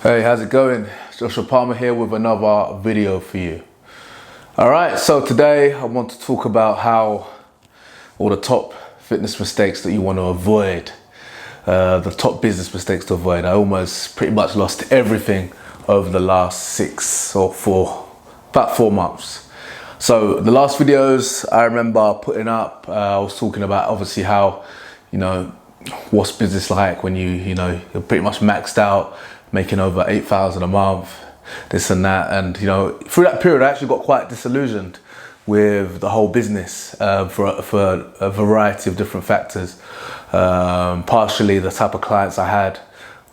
Hey, how's it going? Joshua Palmer here with another video for you. Alright, so today I want to talk about how all the top fitness mistakes that you want to avoid, the top business mistakes to avoid. I almost pretty much lost everything over the last about 4 months. So the last videos I remember putting up, I was talking about obviously how, what's business like when you're pretty much maxed out, making over 8,000 a month, this and that. And through that period I actually got quite disillusioned with the whole business for a variety of different factors. Partially the type of clients I had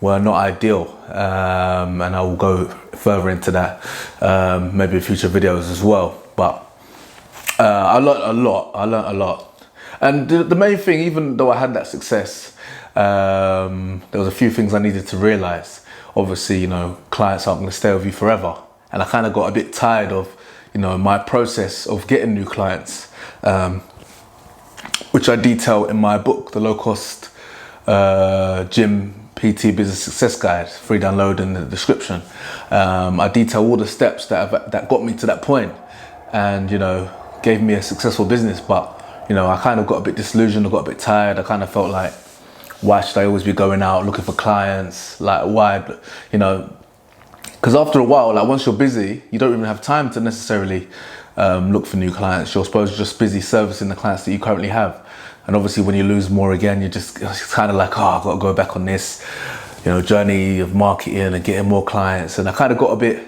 were not ideal, and I will go further into that maybe in future videos as well. But I learned a lot. And the main thing, even though I had that success, there was a few things I needed to realize. Obviously, clients aren't going to stay with you forever. And I kind of got a bit tired of, my process of getting new clients, which I detail in my book, The Low Cost Gym PT Business Success Guide, free download in the description. I detail all the steps that got me to that point and, gave me a successful business. But, I kind of got a bit disillusioned, I got a bit tired. I kind of felt like, why should I always be going out looking for clients? Like, why? Because after a while, like once you're busy, you don't even have time to necessarily look for new clients. You're supposed to just busy servicing the clients that you currently have. And obviously when you lose more again, it's kind of like, I've got to go back on this, journey of marketing and getting more clients. And I kind of got a bit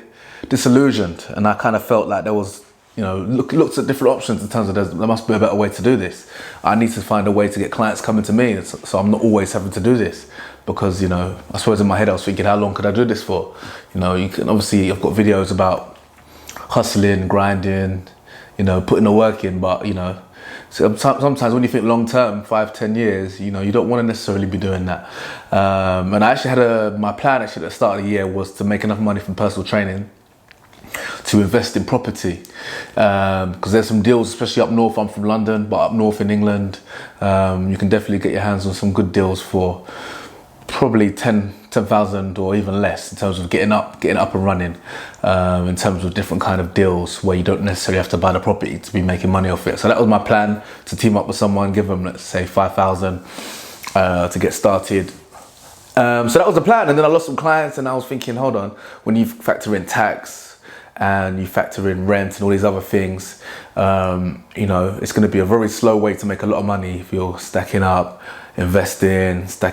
disillusioned, and I kind of felt like there was, looked at different options in terms of there must be a better way to do this. I need to find a way to get clients coming to me, so I'm not always having to do this. Because, I suppose in my head I was thinking, how long could I do this for? You can obviously, I've got videos about hustling, grinding, putting the work in, but, sometimes when you think long term, 5-10 years, you don't want to necessarily be doing that. And I actually had my plan actually at the start of the year was to make enough money from personal training to invest in property, because there's some deals, especially up north. I'm from London, but up north in England, you can definitely get your hands on some good deals for probably 10,000 or even less in terms of getting up and running, in terms of different kind of deals where you don't necessarily have to buy the property to be making money off it. So that was my plan, to team up with someone, give them, let's say, 5,000 to get started. So that was the plan. And then I lost some clients, and I was thinking, hold on, when you factor in tax and you factor in rent and all these other things, it's going to be a very slow way to make a lot of money if you're stacking up, investing. So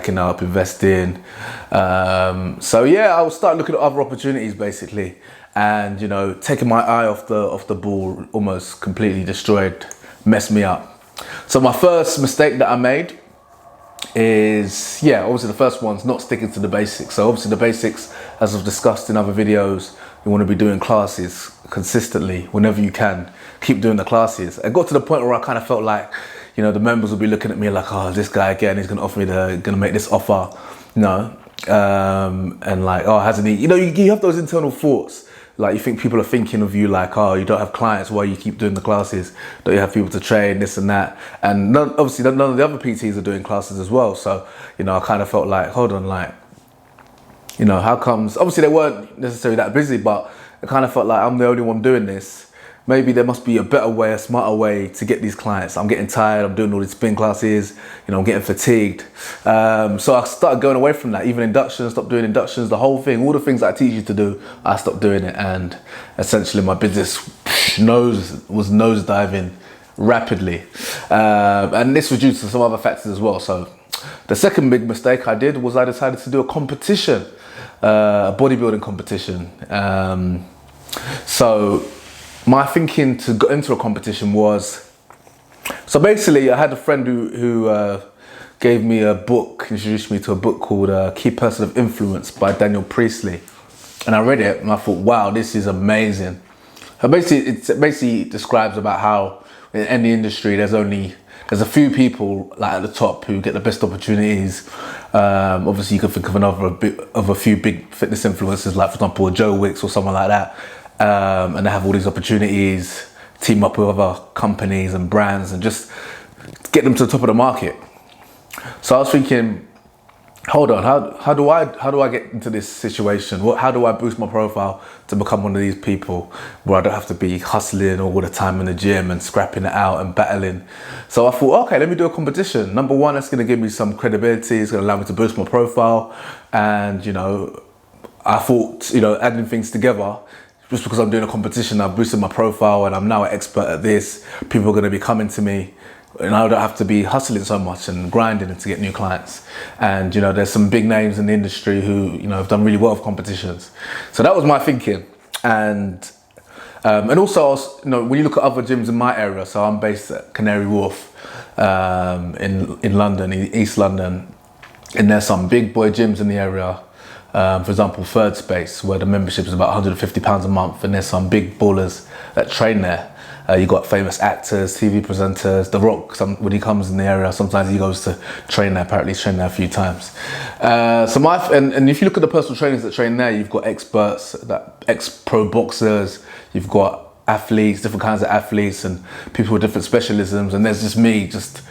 yeah, I will start looking at other opportunities basically, and taking my eye off the ball almost completely messed me up. So my first mistake that I made is, obviously the first one's not sticking to the basics. So obviously the basics, as I've discussed in other videos, you want to be doing classes consistently whenever you can. Keep doing the classes. I got to the point where I kind of felt like, the members will be looking at me like, oh, this guy again, he's going to offer me going to make this offer, and like, oh, hasn't he? You have those internal thoughts. Like, you think people are thinking of you like, oh, you don't have clients, why you keep doing the classes? Don't you have people to train, this and that? And obviously none of the other PTs are doing classes as well. So, I kind of felt like, hold on, like, how comes, obviously they weren't necessarily that busy, but I kind of felt like I'm the only one doing this. Maybe there must be a better way, a smarter way to get these clients. I'm getting tired, I'm doing all these spin classes, I'm getting fatigued. So I started going away from that, even inductions, stopped doing inductions, the whole thing, all the things that I teach you to do, I stopped doing it. And essentially my business was nosediving rapidly. And this was due to some other factors as well. So the second big mistake I did was I decided to do a competition, a bodybuilding competition. So my thinking to go into a competition was, so basically I had a friend who gave me a book, introduced me to a book called Key Person of Influence by Daniel Priestley. And I read it and I thought, wow, this is amazing. And it basically describes about how in any industry there's a few people like at the top who get the best opportunities. Obviously you can think of a few big fitness influencers, like for example Joe Wicks or someone like that. And they have all these opportunities, team up with other companies and brands and just get them to the top of the market. So I was thinking, hold on, how do I get into this situation? How do I boost my profile to become one of these people where I don't have to be hustling all the time in the gym and scrapping it out and battling? So I thought, okay, let me do a competition. Number one, it's going to give me some credibility. It's going to allow me to boost my profile. And, you know, I thought, you know, adding things together, just because I'm doing a competition, I've boosted my profile and I'm now an expert at this. People are going to be coming to me, and I don't have to be hustling so much and grinding to get new clients. And, you know, there's some big names in the industry who, you know, have done really well with competitions. So that was my thinking. And also, I was, you know, when you look at other gyms in my area, so I'm based at Canary Wharf in London, in East London, and there's some big boy gyms in the area. For example, Third Space, where the membership is about £150 a month, and there's some big ballers that train there. You got famous actors, TV presenters. The Rock, when he comes in the area, sometimes he goes to train there. Apparently, he's trained there a few times. And if you look at the personal trainers that train there, you've got experts, ex-pro boxers. You've got athletes, different kinds of athletes, and people with different specialisms. And there's just me, just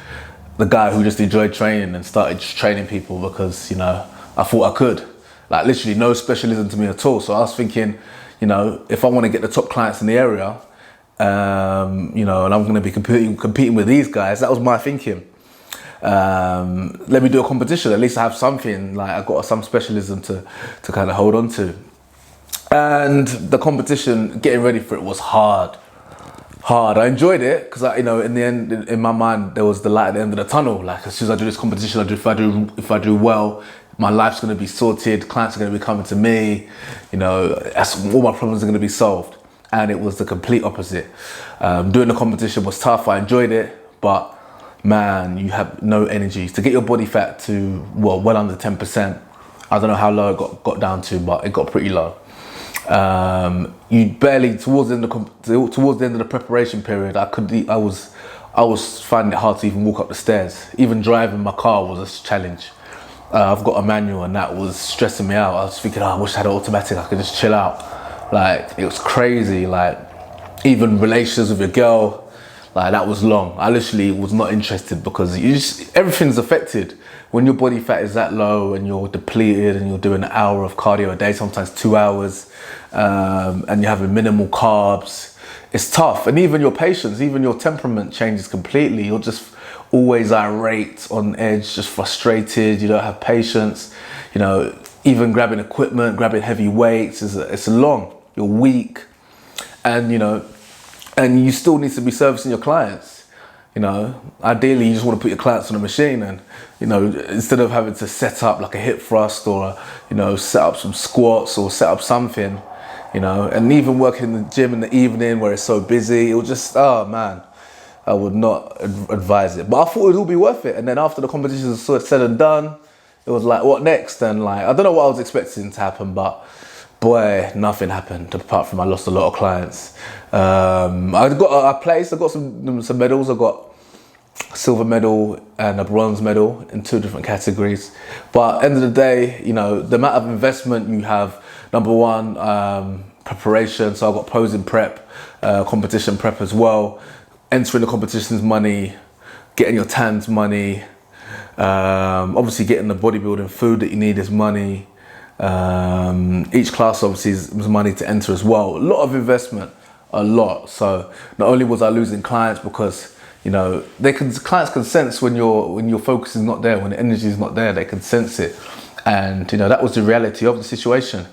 the guy who just enjoyed training and started just training people because, you know, I thought I could. Like literally no specialism to me at all. So I was thinking, you know, if I want to get the top clients in the area, you know, and I'm going to be competing with these guys, that was my thinking. Let me do a competition. At least I have something, like I've got some specialism to kind of hold on to. And the competition, getting ready for it was hard. I enjoyed it because, you know, in the end, in my mind, there was the light at the end of the tunnel. Like as soon as I do this competition, if I do well, my life's going to be sorted. Clients are going to be coming to me. You know, all my problems are going to be solved. And it was the complete opposite. Doing the competition was tough. I enjoyed it, but man, you have no energy to get your body fat to well under 10%. I don't know how low it got down to, but it got pretty low. You barely towards the end of the preparation period, I was finding it hard to even walk up the stairs. Even driving my car was a challenge. I've got a manual and that was stressing me out. I was thinking, I wish I had an automatic, I could just chill out. Like, it was crazy. Like, even relations with your girl, like that was long. I literally was not interested because everything's affected. When your body fat is that low and you're depleted and you're doing an hour of cardio a day, sometimes 2 hours, and you're having minimal carbs, it's tough. And even your patience, even your temperament changes completely. You're just always irate, on edge, just frustrated. You don't have patience. You know, even grabbing equipment, grabbing heavy weights, it's long. You're weak, and you know, and you still need to be servicing your clients. You know, ideally, you just want to put your clients on a machine, and you know, instead of having to set up like a hip thrust or you know, set up some squats or set up something, you know, and even working in the gym in the evening where it's so busy, it was just, oh man. I would not advise it, but I thought it would all be worth it. And then after the competition was sort of said and done, it was like, what next? And like, I don't know what I was expecting to happen, but boy, nothing happened apart from I lost a lot of clients. I got some medals. I got a silver medal and a bronze medal in 2 different categories. But at the end of the day, you know, the amount of investment you have, number one, preparation. So I got posing prep, competition prep as well. Entering the competition's money, getting your TAN's money, obviously getting the bodybuilding food that you need is money. Each class obviously is money to enter as well. A lot of investment, a lot. So not only was I losing clients because, you know, clients can sense when your focus is not there, when the energy is not there, they can sense it. And, you know, that was the reality of the situation.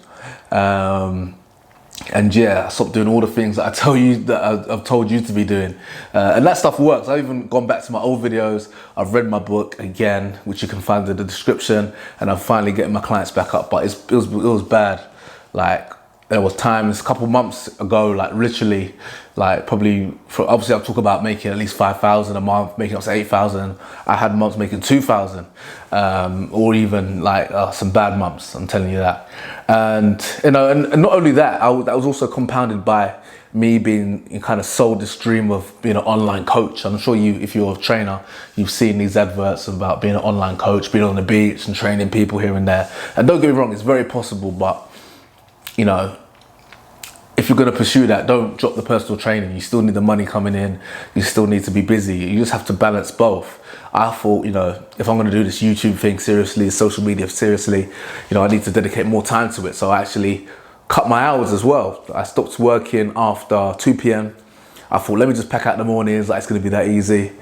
And yeah, I stopped doing all the things that I've told you to be doing. And that stuff works. I've even gone back to my old videos. I've read my book again, which you can find in the description. And I'm finally getting my clients back up. But it was bad. Like, there was times a couple months ago, like literally, like probably, obviously I'm talking about making at least 5,000 a month, making up to 8,000. I had months making 2,000, or even like some bad months, I'm telling you that. And, you know, and not only that, that was also compounded by me being kind of sold this dream of being an online coach. I'm sure if you're a trainer, you've seen these adverts about being an online coach, being on the beach and training people here and there. And don't get me wrong, it's very possible, but you know, if if you're going to pursue that, don't drop the personal training. You still need the money coming in. You still need to be busy. You just have to balance both. I thought, you know, if I'm going to do this YouTube thing seriously, social media seriously, you know, I need to dedicate more time to it. So I actually cut my hours as well. I stopped working after 2 p.m. I thought, let me just pack out the mornings, like it's going to be that easy.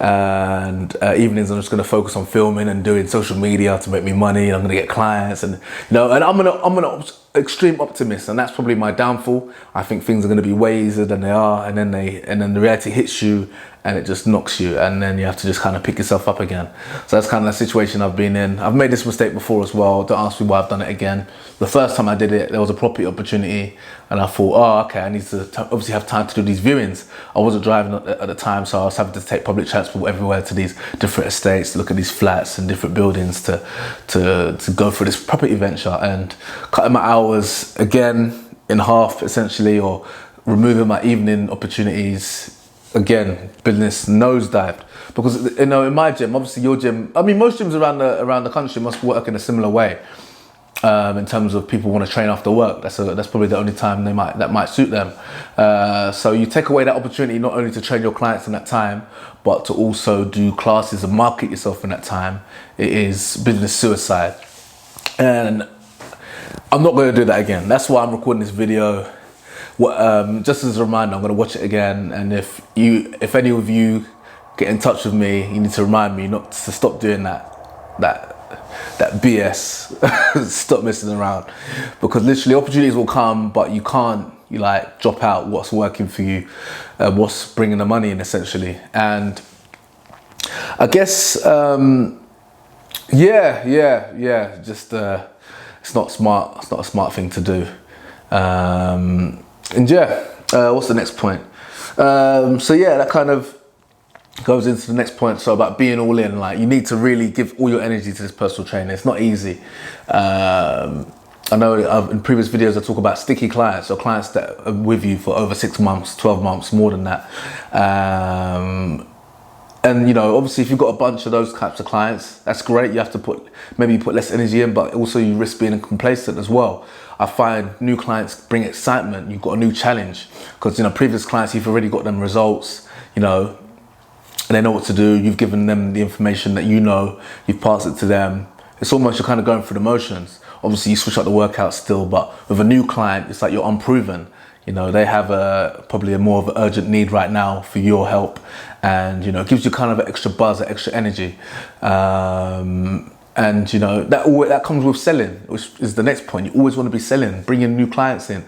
And evenings, I'm just going to focus on filming and doing social media to make me money. And I'm going to get clients, and you know, and I'm an extreme optimist, and that's probably my downfall. I think things are going to be way easier than they are, and then the reality hits you, and it just knocks you, and then you have to just kind of pick yourself up again. So that's kind of the situation I've been in. I've made this mistake before as well. Don't ask me why I've done it again. The first time I did it, there was a property opportunity, and I thought, oh, okay, I need to obviously have time to do these viewings. I wasn't driving at the time, so I was having to take public transport everywhere to these different estates, to look at these flats and different buildings to go for this property venture, and cutting my hours again in half essentially, or removing my evening opportunities. Again, business nosedived, because you know, in my gym, obviously your gym, I mean most gyms around the country must work in a similar way. In terms of people want to train after work, that's probably the only time that might suit them. So you take away that opportunity not only to train your clients in that time, but to also do classes and market yourself in that time. It is business suicide, and I'm not going to do that again. That's why I'm recording this video. Just as a reminder, I'm going to watch it again, and if any of you get in touch with me, you need to remind me not to stop doing that BS. Stop messing around, because literally opportunities will come, but you can't like drop out what's working for you, what's bringing the money in essentially. And I guess just it's not smart. It's not a smart thing to do. And yeah, what's the next point? So yeah, that kind of goes into the next point. So about being all in, like you need to really give all your energy to this personal training. It's not easy. I know in previous videos I talk about sticky clients, or clients that are with you for over 6 months, 12 months, more than that. And you know, obviously if you've got a bunch of those types of clients, that's great. You have to put less energy in, but also you risk being complacent as well. I find new clients bring excitement. You've got a new challenge, because you know, previous clients, you've already got them results, you know, and they know what to do. You've given them the information that you know, you've passed it to them. It's almost you're kind of going through the motions. Obviously you switch up the workout still, but with a new client, it's like you're unproven. You know, they have probably a more of an urgent need right now for your help, and you know, it gives you kind of an extra buzz, an extra energy. And you know, that comes with selling, which is the next point. You always want to be selling, bringing new clients in.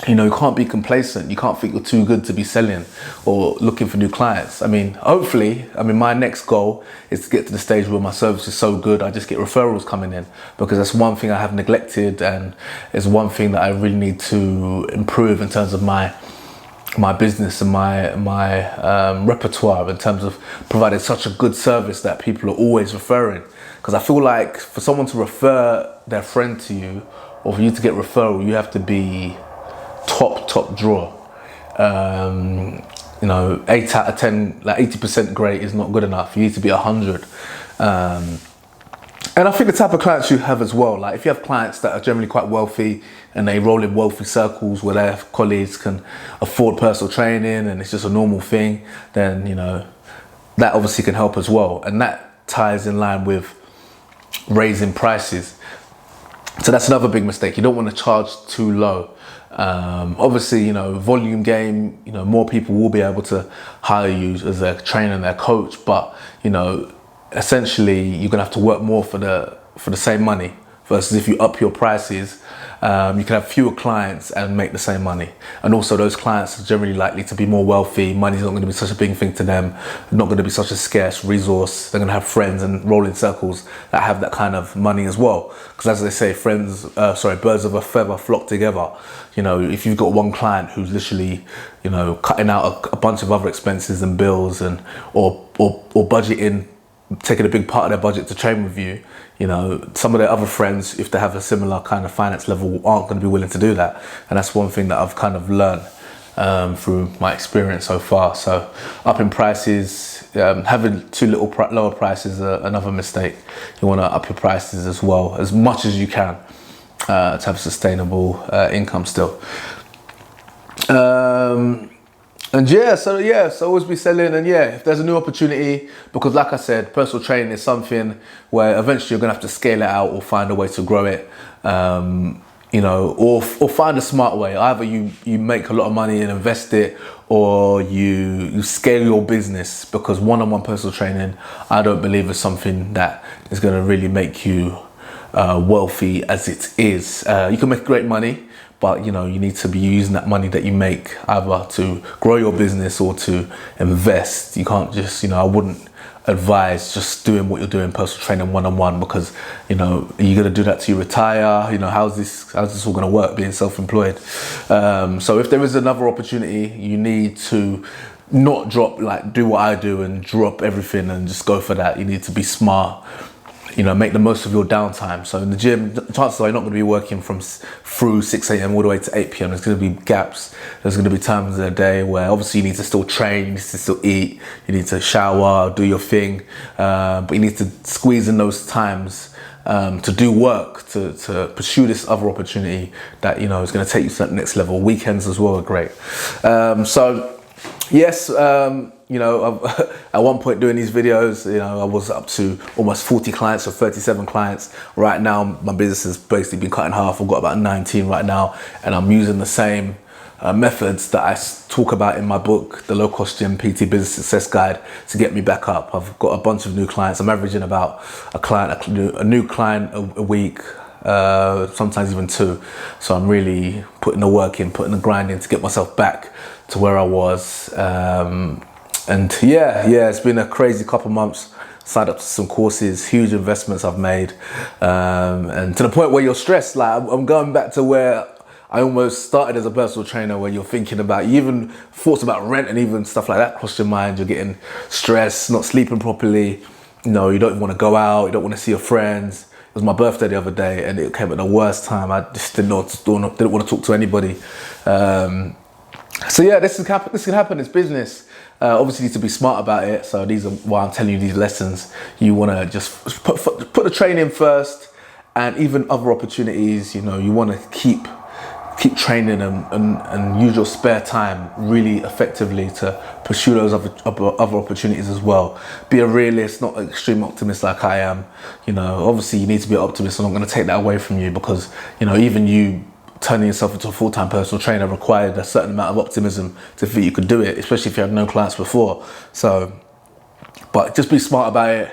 You know, you can't be complacent. You can't think you're too good to be selling or looking for new clients. I mean, hopefully, my next goal is to get to the stage where my service is so good, I just get referrals coming in, because that's one thing I have neglected, and it's one thing that I really need to improve in terms of my business and my repertoire, in terms of providing such a good service that people are always referring. Because I feel like for someone to refer their friend to you, or for you to get referral, you have to be top drawer. You know, 8 out of 10, like 80% great is not good enough. You need to be 100. And I think the type of clients you have as well, like if you have clients that are generally quite wealthy and they roll in wealthy circles where their colleagues can afford personal training and it's just a normal thing, then you know, that obviously can help as well. And that ties in line with raising prices. So that's another big mistake. You don't want to charge too low. Obviously, you know, volume game, you know, more people will be able to hire you as their trainer and their coach, but you know, essentially you're gonna have to work more for the same money, versus if you up your prices, you can have fewer clients and make the same money. And also those clients are generally likely to be more wealthy. Money's not going to be such a big thing to them, not going to be such a scarce resource. They're going to have friends and roll in circles that have that kind of money as well. Because as they say, birds of a feather flock together. You know, if you've got one client who's literally, you know, cutting out a bunch of other expenses and bills, and or budgeting, taking a big part of their budget to train with you, you know, some of their other friends, if they have a similar kind of finance level, aren't going to be willing to do that. And that's one thing that I've kind of learned through my experience so far. So upping prices, having too little lower prices is another mistake. You want to up your prices as well, as much as you can. to have a sustainable income still. And so always be selling. And yeah, if there's a new opportunity, because like I said, personal training is something where eventually you're gonna have to scale it out or find a way to grow it, you know, or find a smart way. Either you make a lot of money and invest it, or you scale your business, because one-on-one personal training, I don't believe is something that is gonna really make you wealthy as it is. You can make great money, but you know, you need to be using that money that you make either to grow your business or to invest. You can't just, you know, I wouldn't advise just doing what you're doing, personal training one-on-one, because you know, you're gonna do that till you retire. You know, how's this all gonna work being self-employed? So if there is another opportunity, you need to not do what I do and drop everything and just go for that. You need to be smart. You know, make the most of your downtime. So in the gym, chances are you're not going to be working through 6 a.m. all the way to 8 p.m. There's going to be gaps. There's going to be times in the day where obviously you need to still train, you need to still eat, you need to shower, do your thing. But you need to squeeze in those times to do work, to pursue this other opportunity that, you know, is going to take you to that next level. Weekends as well are great. So yes, you know, at one point doing these videos, you know, I was up to almost 40 clients or 37 clients. Right now, my business has basically been cut in half. I've got about 19 right now, and I'm using the same methods that I talk about in my book, The Low Cost Gym PT Business Success Guide, to get me back up. I've got a bunch of new clients. I'm averaging about a new client a week, sometimes even 2. So I'm really putting the work in, putting the grind in to get myself back to where I was. And yeah, it's been a crazy couple months. Signed up to some courses, huge investments I've made, and to the point where you're stressed. Like, I'm going back to where I almost started as a personal trainer, where you're thinking about, even thoughts about rent and even stuff like that cross your mind. You're getting stressed, not sleeping properly. You know, you don't want to go out, you don't want to see your friends. It was my birthday the other day, and it came at the worst time. I just didn't want to talk to anybody. So yeah, this can happen. It's business. Obviously, you need to be smart about it. So these are why I'm telling you these lessons. You want to just put the training first, and even other opportunities. You know, you want to keep training and use your spare time really effectively to pursue those other opportunities as well. Be a realist, not an extreme optimist like I am. You know, obviously you need to be an optimist. I'm not going to take that away from you, because you know, even you turning yourself into a full-time personal trainer required a certain amount of optimism to think you could do it, especially if you had no clients before. So, but just be smart about it.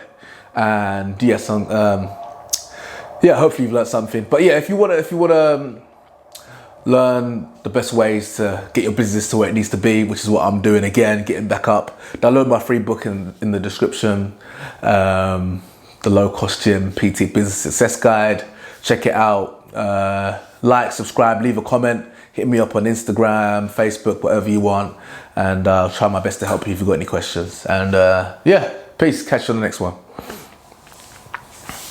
And yes, yeah, hopefully you've learned something. But yeah, if you wanna learn the best ways to get your business to where it needs to be, which is what I'm doing again, getting back up, download my free book in the description, The Low Cost Gym PT Business Success Guide. Check it out. Like, subscribe, leave a comment, hit me up on Instagram, Facebook, whatever you want, and I'll try my best to help you if you've got any questions. And yeah, peace. Catch you on the next one.